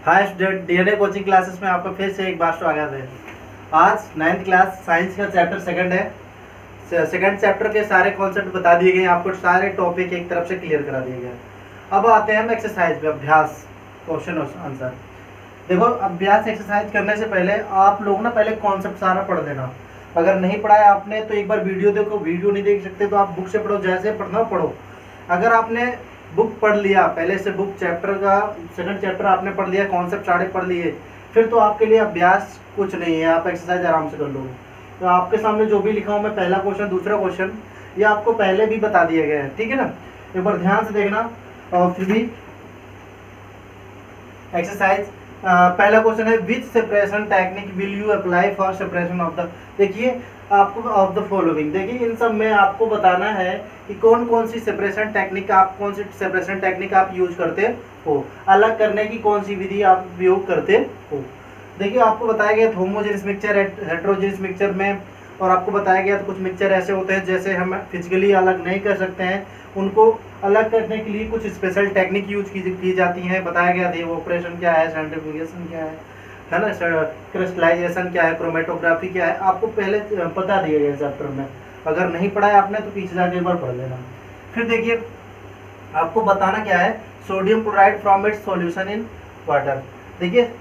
Hi student, DNA coaching classes में आपका फिर से एक बार स्वागत है। आज 9th क्लास साइंस का चैप्टर सेकंड है। सेकंड चैप्टर के सारे कॉन्सेप्ट बता दिए गए, आपको सारे टॉपिक एक तरफ से क्लियर करा दिए गए। अब आते हैं हम एक्सरसाइज पे, अभ्यास क्वेश्चन और आंसर। देखो, अभ्यास एक्सरसाइज करने से पहले आप लोग ना पहले कॉन्सेप्ट सारा पढ़ देना। अगर नहीं पढ़ा है आपने तो एक बार वीडियो देखो, वीडियो नहीं देख सकते तो आप बुक से पढ़ो, जैसे पढ़ना पढ़ो। अगर आपने बुक पढ़ लिया पहले से, बुक चैप्टर का सेकंड चैप्टर आपने पढ़ लिया, कॉन्सेप्ट सारे पढ़ लिए, फिर तो आपके लिए अभ्यास कुछ नहीं है, आप एक्सरसाइज आराम से कर लोगे। तो आपके सामने जो भी लिखा हूँ मैं, पहला क्वेश्चन दूसरा क्वेश्चन, ये आपको पहले भी बता दिया गया है, ठीक है ना। एक बार ध्यान से देखना। और फिर भी एक्सरसाइज पहला क्वेश्चन है, which separation technique will you apply for separation of the, देखिए आपको ऑफ द फॉलोइंग, देखिए इन सब में आपको बताना है कि कौन कौन सी सेपरेशन टेक्निक आप यूज करते हो, अलग करने की कौन सी विधि आप उपयोग करते हो। देखिए आपको बताया गया होमोजेनियस मिक्सचर, हेटेरोजेनियस मिक्सचर में, और आपको बताया गया तो कुछ मिक्सचर ऐसे होते हैं जैसे हम फिजिकली अलग नहीं कर सकते हैं, उनको अलग करने के लिए कुछ स्पेशल टेक्निक यूज की जाती हैं। बताया गया था ऑपरेशन क्या है, सेंट्रीफ्यूगेशन क्या है ना, क्रिस्टलाइजेशन क्या है, क्रोमेटोग्राफी क्या है, आपको पहले पता दिया गया चैप्टर में। अगर नहीं पढ़ा है आपने तो पीछे जाके एक बार पढ़ लेना। फिर देखिए आपको बताना क्या है, sodium chloride from its solution in water. देखिए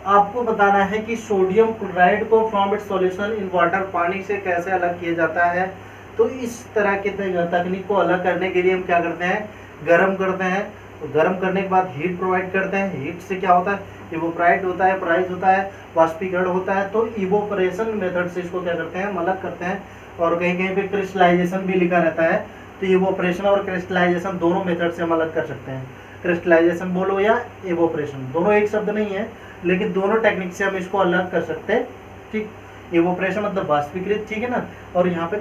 आपको बताना है कि सोडियम क्लोराइड को from its solution in water, पानी से कैसे अलग किया जाता है। तो इस तरह के तकनीक को अलग करने के लिए हम क्या करते हैं, गर्म करते हैं। तो गर्म करने के बाद हीट प्रोवाइड करते हैं। हीट से क्या होता है, इवोपराइट होता है, प्राइज होता है, वाष्पीकरण होता है। तो इवोपरेशन मेथड से इसको क्या करते हैं, हम अलग करते हैं। और कहीं कहीं पे क्रिस्टलाइजेशन भी लिखा रहता है, तो इवोपरेशन और क्रिस्टलाइजेशन दोनों मेथड से हम अलग कर सकते हैं। क्रिस्टलाइजेशन बोलो या इवोपरेशन, दोनों एक शब्द नहीं है, लेकिन दोनों टेक्निक से हम इसको अलग कर सकते हैं, ठीक। इवोपरेशन मतलब वाष्पीकृत, ठीक है ना, और यहाँ पे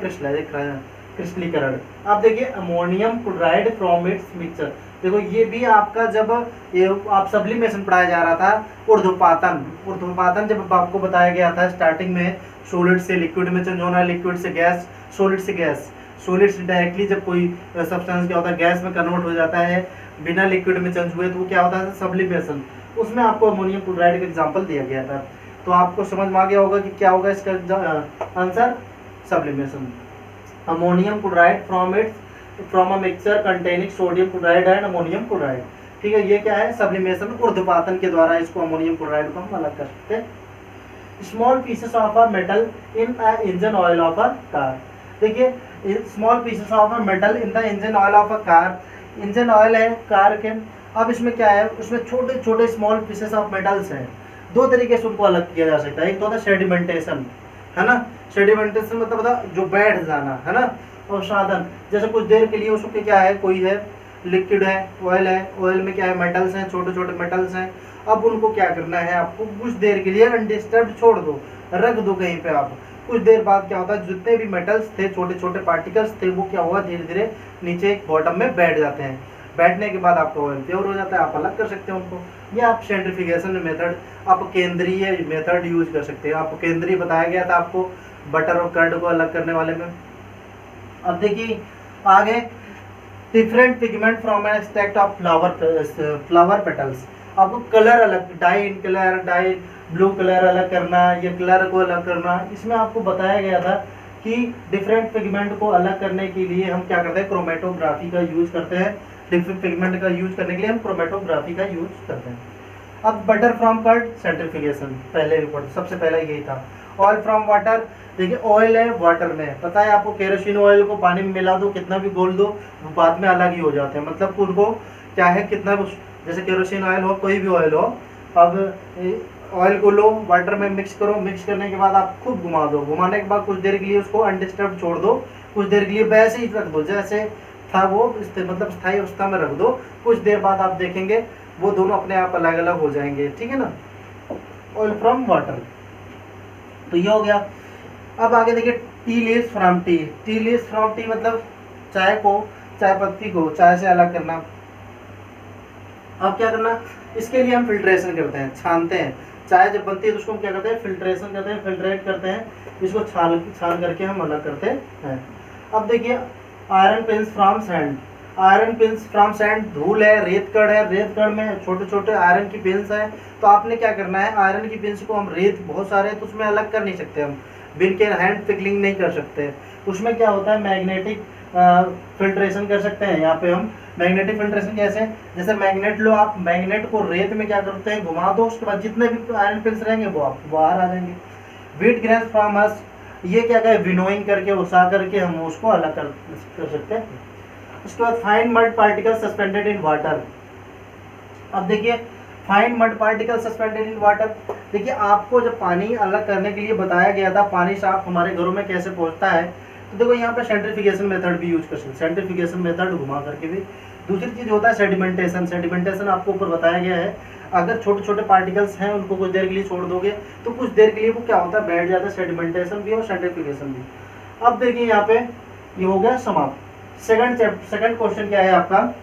क्रिस्टलीकरण। अब देखिए ammonium chloride from its mixture, देखो ये भी आपका जब ये आप सब्लिमेशन पढ़ाया जा रहा था, ऊर्ध्वपातन जब आपको बताया गया था स्टार्टिंग में, सॉलिड से लिक्विड में चेंज होना, लिक्विड से गैस, सॉलिड से गैस, सॉलिड से डायरेक्टली जब कोई सब्सटेंस क्या होता है गैस में कन्वर्ट हो जाता है बिना लिक्विड में चेंज हुए, तो वो क्या होता है, सब्लिमेशन। उसमें आपको अमोनियम क्लोराइड का एग्जाम्पल दिया गया था। तो आपको समझ में आ गया होगा कि क्या होगा इसका answer, sublimation. Ammonium chloride from a mixture containing sodium chloride and ammonium chloride, ठीक है। ये क्या है, सब्लिमेशन, ऊर्ध्वपातन के द्वारा इसको अमोनियम क्लोराइड को हम अलग कर सकते हैं। Small pieces of a metal in a engine oil of a car, देखिए small pieces of a metal in the engine oil of a car, engine oil है कार के। अब इसमें क्या है, उसमें छोटे छोटे स्मॉल पीसेस ऑफ मेटल्स हैं। दो तरीके से उनको अलग किया जा सकता है। एक तो होता है सेडिमेंटेशन, है ना, सेडिमेंटेशन मतलब होता जो बैठ जाना, है ना। और साधन, जैसे कुछ देर के लिए उसको क्या है, कोई है लिक्विड है, ऑयल में क्या है, मेटल्स हैं, छोटे छोटे मेटल्स हैं। अब उनको क्या करना है, आपको कुछ देर के लिए अनडिस्टर्ब छोड़ दो, रख दो कहीं पे। आप कुछ देर बाद क्या होता है, जितने भी मेटल्स थे, छोटे छोटे पार्टिकल्स थे, वो क्या हुआ, धीरे धीरे नीचे बॉटम में बैठ जाते हैं। बैठने के बाद आपका ऑयल प्योर हो जाता है, आप अलग कर सकते हैं उनको। या आप सेंट्रीफ्यूगेशन मेथड, आप केंद्रीय मेथड यूज कर सकते हैं। आपको केंद्रीय बताया गया था आपको बटर और कर्ड को अलग करने वाले में। अब देखिए आगे, different pigment from an extract of flower petals. आपको कलर अलग, dye in colour, dye blue colour अलग करना, ये कलर को अलग करना, इसमें आपको बताया गया था कि डिफरेंट पिगमेंट को अलग करने के लिए हम क्या करते हैं, क्रोमेटोग्राफी का यूज करते हैं। डिफरेंट पिगमेंट का यूज करने के लिए हम क्रोमेटोग्राफी का यूज करते हैं। अब बटर फ्रॉम कर्ड, सेंट्रीफ्यूगेशन, पहले भी सबसे पहला यही था। ऑयल फ्रॉम वाटर, देखिए ऑयल है वाटर में, पता है आपको, केरोसिन ऑयल को पानी में मिला दो, कितना भी घोल दो, वो बाद में अलग ही हो जाते हैं। मतलब उनको क्या है, कितना जैसे केरोसिन ऑयल हो, कोई भी ऑयल हो, अब ऑयल को लो, वाटर में मिक्स करो, मिक्स करने के बाद आप खूब घुमा दो, घुमाने के बाद कुछ देर के लिए उसको अनडिस्टर्ब छोड़ दो, कुछ देर के लिए वैसे ही रख दो जैसे था वो, मतलब स्थायी अवस्था में रख दो। कुछ देर बाद आप देखेंगे वो दोनों अपने आप अलग अलग हो जाएंगे, ठीक है ना। ऑयल फ्रॉम वाटर, तो ये हो गया। अब आगे देखिए, tea leaves from T, tea leaves from T मतलब चाय को, चाय पत्ती को चाय से अलग करना। अब क्या करना, इसके लिए हम फिल्ट्रेशन करते हैं, छानते हैं। चाय जब बनती है तो उसको हम क्या करते हैं, फिल्ट्रेशन करते हैं, फिल्ट्रेट करते हैं, इसको छान करके हम अलग करते हैं। अब देखिए, iron pins from sand, iron pins from sand, धूल है, रेत कण है, रेत कण में छोटे छोटे आयरन की पिंस हैं। तो आपने क्या करना है, आयरन की पिंस को हम रेत बहुत सारे हैं तो उसमें अलग कर नहीं सकते, हम बिन के हैंड पिकलिंग नहीं कर सकते। उसमें क्या होता है, मैग्नेटिक फिल्ट्रेशन कर सकते हैं। यहाँ पे हम मैग्नेटिक फिल्ट्रेशन कैसे, जैसे मैग्नेट लो आप, मैग्नेट को रेत में क्या करते हैं, घुमा दो, उसके बाद जितने भी आयरन पिंस रहेंगे वो आप बाहर आ जाएंगे। व्हीट ग्रेन्स फ्रॉम अस, ये क्या है, विनोइंग करके उसा करके हम उसको अलग कर सकते हैं। उसके बाद fine mud particle suspended in water. अब देखिए fine mud particle suspended in water, देखिए आपको जब पानी अलग करने के लिए बताया गया था, पानी साफ हमारे घरों में कैसे पहुंचता है, तो देखो यहाँ पे सेंट्रीफिकेशन मेथड भी यूज कर सकते हैं, सेंट्रीफिकेशन मेथड घुमा करके भी। दूसरी चीज होता है सेडिमेंटेशन, सेडिमेंटेशन आपको ऊपर बताया गया है, अगर छोटे छोटे पार्टिकल्स हैं उनको कुछ देर के लिए छोड़ दोगे तो कुछ देर के लिए वो क्या होता है, बैठ जाता है, सेडिमेंटेशन भी और सेंट्रीफिकेशन भी। अब देखिए यहाँ पे ये हो गया समाप्त। सेकंड क्वेश्चन क्या है आपका,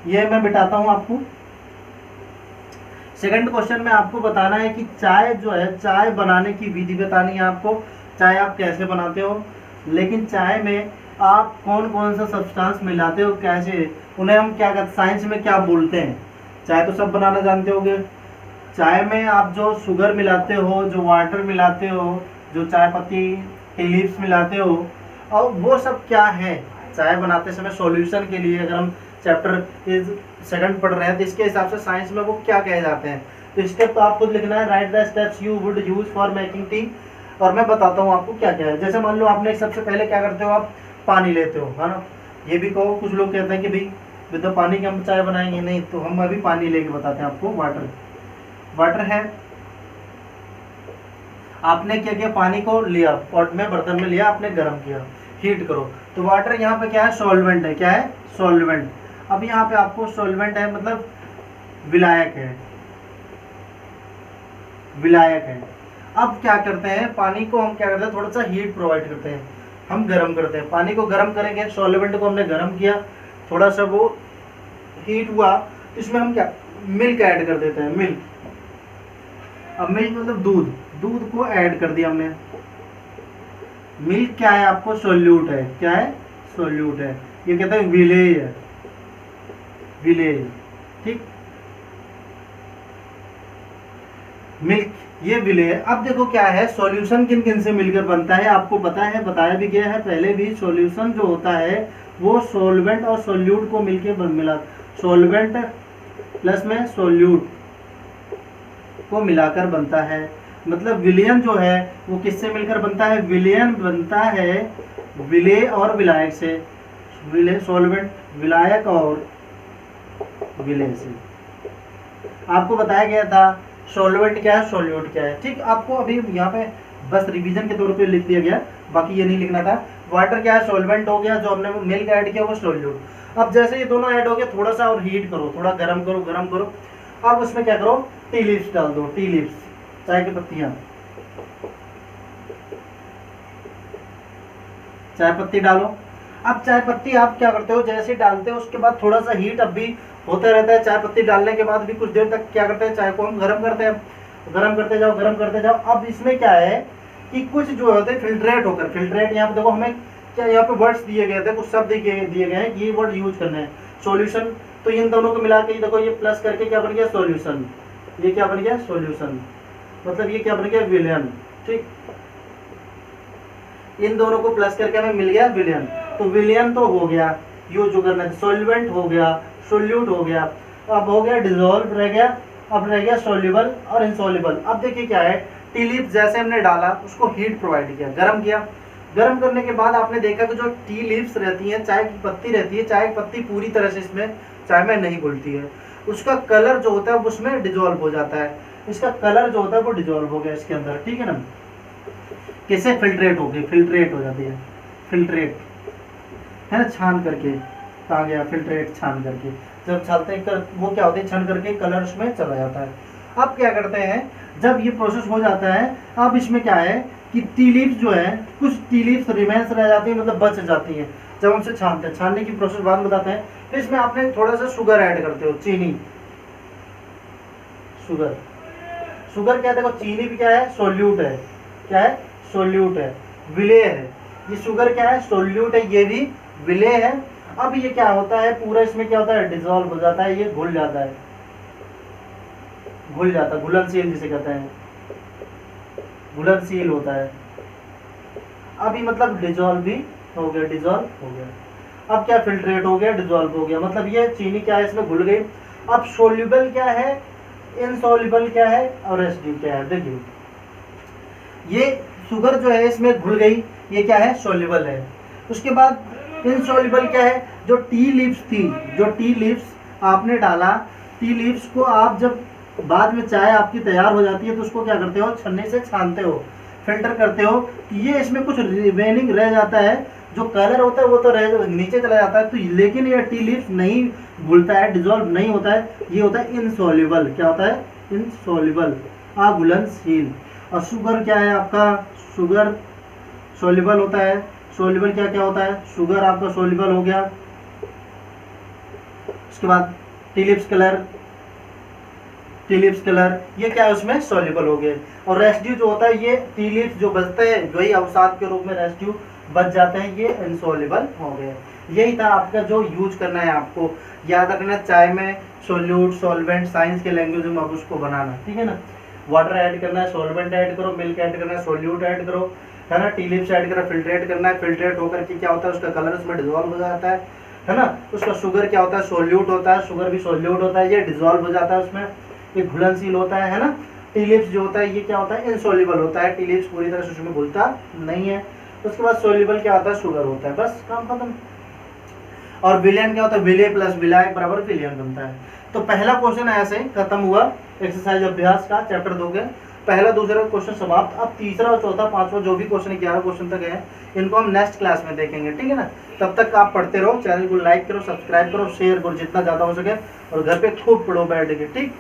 ये मैं बिठाता हूँ आपको। सेकंड क्वेश्चन में आपको बताना है कि चाय जो है, चाय बनाने की विधि बतानी है आपको, चाय आप कैसे बनाते हो, लेकिन चाय में आप कौन कौन सा सब्सटेंस मिलाते हो, कैसे, उन्हें हम क्या कहते, साइंस में क्या बोलते हैं। चाय तो सब बनाना जानते होगे, चाय में आप जो शुगर मिलाते हो, जो वाटर मिलाते हो, जो चाय पत्ती टी लीव्स मिलाते हो, और वो सब क्या है चाय बनाते समय सॉल्यूशन के लिए। अगर हम चैप्टर सेकंड पढ़ रहे हैं तो इसके हिसाब से साइंस में वो क्या कहे जाते हैं। तो स्टेप तो आपको लिखना है, right the steps you would use for making tea, और मैं बताता हूँ आपको क्या क्या है। जैसे मान लो आपने सबसे पहले क्या करते हो, आप पानी लेते हो, है ना, ये भी कहो, कुछ लोग कहते हैं कि भाई तो पानी की हम चाय बनाएंगे, नहीं, तो हम अभी पानी लेके बताते हैं आपको। वाटर है, आपने क्या किया, पानी को लिया, पॉट में बर्तन में लिया, आपने गर्म किया, हीट करो, तो वाटर यहाँ पे क्या है, सॉल्वेंट है, क्या है, सॉल्वेंट। अब यहाँ पे आपको सॉल्वेंट है मतलब विलायक है, विलायक है। अब क्या करते हैं, पानी को हम क्या करते हैं, थोड़ा सा हीट प्रोवाइड करते हैं, हम गर्म करते हैं, पानी को गर्म करेंगे, सॉल्वेंट को हमने गर्म किया, थोड़ा सा वो हीट हुआ, इसमें हम क्या, मिल्क ऐड कर देते हैं, मिल्क। अब मिल्क मतलब दूध, दूध को ऐड कर दिया हमने। मिल्क क्या है आपको, सोल्यूट है, क्या है, सोल्यूट है, ये कहते हैं विलेय है, विलेय, ठीक, मिल्क ये विलेय है। अब देखो क्या है, सॉल्यूशन किन किन से मिलकर बनता है आपको पता है, बताया भी गया है पहले भी। सॉल्यूशन जो होता है वो सॉल्वेंट और सोल्यूट को मिलकर मिला, सॉल्वेंट प्लस में सोल्यूट को मिलाकर बनता है। मतलब विलयन जो है वो किससे मिलकर बनता है, विलयन बनता है विलेय और विलायक से, विलेय सॉल्वेंट, विलायक और विलेय से। आपको बताया गया था सॉल्वेंट क्या है, सोल्यूट क्या है, ठीक। आपको अभी यहाँ पे बस रिवीजन के तौर पे लिख दिया गया, बाकी ये नहीं लिखना था। वाटर क्या है, सॉल्वेंट हो गया, जो हमने मिल्क ऐड किया वो सोल्यूट। अब जैसे ये दोनों ऐड हो गए, थोड़ा सा और हीट करो, थोड़ा गर्म करो, गर्म करो। अब उसमें क्या करो, टी लीव्स डाल दो, टी लीव्स, चाय की पत्तियां, चाय पत्ती डालो। अब चाय पत्ती आप क्या करते हो, जैसे डालते हो उसके बाद थोड़ा सा हीट अब भी होता रहता है, चाय पत्ती डालने के बाद भी कुछ देर तक क्या करते हैं, चाय को हम गर्म करते हैं, गर्म करते जाओ, गर्म करते जाओ। अब इसमें क्या है कि कुछ जो होते हैं फिल्ट्रेट होकर, फिल्ट्रेट यहाँ पे देखो हमें क्या, यहाँ पे वर्ड्स दिए गए थे, कुछ शब्द दिए गए हैं, ये वर्ड यूज करना है। सॉल्यूशन, तो इन दोनों को मिला के देखो, ये प्लस करके क्या बन गया, सॉल्यूशन, ये क्या बन गया, सॉल्यूशन, मतलब ये क्या बन गया, विलयन, ठीक। इन दोनों को प्लस करके हमें मिल गया विलयन। तो विलयन तो हो गया, यूज जो करना है, सॉल्वेंट हो गया, सोल्यूट हो गया, अब हो गया डिजोल्व रह गया, अब रह गया सोल्यूबल और इनसोल्यूबल। अब देखिए क्या है, टी लीफ जैसे हमने डाला, उसको हीट प्रोवाइड किया, गर्म किया, गर्म करने के बाद आपने देखा कि जो टी लीव्स रहती हैं, चाय की पत्ती रहती है, चाय की पत्ती पूरी तरह से इसमें चाय में नहीं घुलती है, उसका कलर जो होता है वो उसमें डिजोल्व हो जाता है, इसका कलर जो होता है वो डिजोल्व हो गया इसके अंदर, ठीक है ना। कैसे, फिल्ट्रेट हो गई, फिल्ट्रेट हो जाती है, फिल्ट्रेट है ना, छान करके आ गया, फिल्ट्रेट छान करके, जब छानते हैं वो क्या होता है, छान करके कलर उसमें चला जाता है। अब क्या करते हैं, जब ये प्रोसेस हो जाता है, अब इसमें क्या है कि टी लीव्स जो है, कुछ टी लीव्स रिमेन्स रह जाती है, मतलब बच जाती हैं जब हम इसे छानते हैं। छानने की प्रोसेस बाद में बताते हैं। फिर इसमें आपने थोड़ा सा शुगर ऐड करते हो, चीनी, शुगर, शुगर क्या है, देखो चीनी भी क्या है, सोल्यूट है, क्या है, सोल्यूट है, विलेय है। ये शुगर क्या है, सोल्यूट है, ये भी विलेय है। अब ये क्या होता है, पूरा इसमें क्या होता है, डिजोल्व हो जाता है, ये घुल जाता है, घुल जाता है, घुलनशील जिसे कहते हैं, घुलनशील होता है। अभी मतलब डिजोल्व भी हो गया, डिजोल्व हो गया। अब क्या, फिल्ट्रेट हो गया, डिजोल्व हो गया, मतलब ये चीनी क्या है, इसमें घुल गई। अब सोल्यूबल क्या है, इनसोल्यूबल क्या है और रेसिड्यू क्या है। देखिए ये शुगर जो है इसमें घुल गई, ये क्या है, सोल्यूबल है। उसके बाद इनसोल्यूबल क्या है, जो टी लीव्स थी, जो टी लीव्स आपने डाला, टी लीव्स को आप जब बाद में चाय आपकी तैयार हो जाती है तो उसको क्या करते हो, छन्नी से छानते हो, फिल्टर करते हो, तो ये इसमें कुछ रिमेनिंग रह जाता है, जो कलर होता है वो तो रह नीचे चला जाता है, तो लेकिन ये टी लीव्स नहीं घुलता है, डिजोल्व नहीं होता है, ये होता है इनसोल्यूबल। क्या होता है, इनसोल्यूबल, अघुलनशील। और शुगर क्या है आपका, शुगर सोल्यूबल होता है। सोल्यूबल क्या क्या होता है, शुगर आपका सोल्यूबल हो गया। उसके बाद tea leaves colour, tea leaves colour ये क्या है, उसमें सोल्यूबल हो गए। और रेसिड्यू जो होता है, ये टी लीव्स जो बचते हैं वही अवसाद के रूप में रेसिड्यू बच जाते हैं, ये इनसोल्यूबल हो गए। यही था आपका जो यूज करना है, आपको याद रखना, चाय में सोल्यूट, सॉल्वेंट, साइंस के लैंग्वेज में आप उसको बनाना, ठीक है ना। वाटर ऐड करना है, सॉल्वेंट ऐड करो, मिल्क ऐड करना है, सोल्यूट ऐड करो, है ना, टी लीव्स ऐड करना, फिल्ट्रेट करना है, फिल्ट्रेट होकर के क्या होता है, उसका कलर उसमें डिजोल्व हो जाता है ना। उसका शुगर क्या होता है, सोल्यूट होता है, शुगर भी सोल्यूट होता है, ये डिजोल्व हो जाता है उसमें, ये घुलनशील होता है ना। टी लीव्स जो होता है ये क्या होता है, इनसोल्यूबल होता है, टी लीव्स पूरी तरह से उसमें घुलता नहीं है। उसके बाद सोल्यूबल क्या होता है, शुगर होता है, बस काम खत्म। और विलियन क्या होता है, विले प्लस विलायक बराबर विलियन बनता है। तो पहला क्वेश्चन ऐसे ही खत्म हुआ एक्सरसाइज अभ्यास का, चैप्टर 2 के पहला दूसरा क्वेश्चन समाप्त। अब तीसरा और चौथा पांचवा जो भी क्वेश्चन 11 क्वेश्चन तक है, इनको हम नेक्स्ट क्लास में देखेंगे, ठीक है ना। तब तक आप पढ़ते रहो, चैनल को लाइक करो, सब्सक्राइब करो, शेयर करो जितना ज़्यादा हो सके, और घर पे खूब पढ़ो बैठ के, ठीक।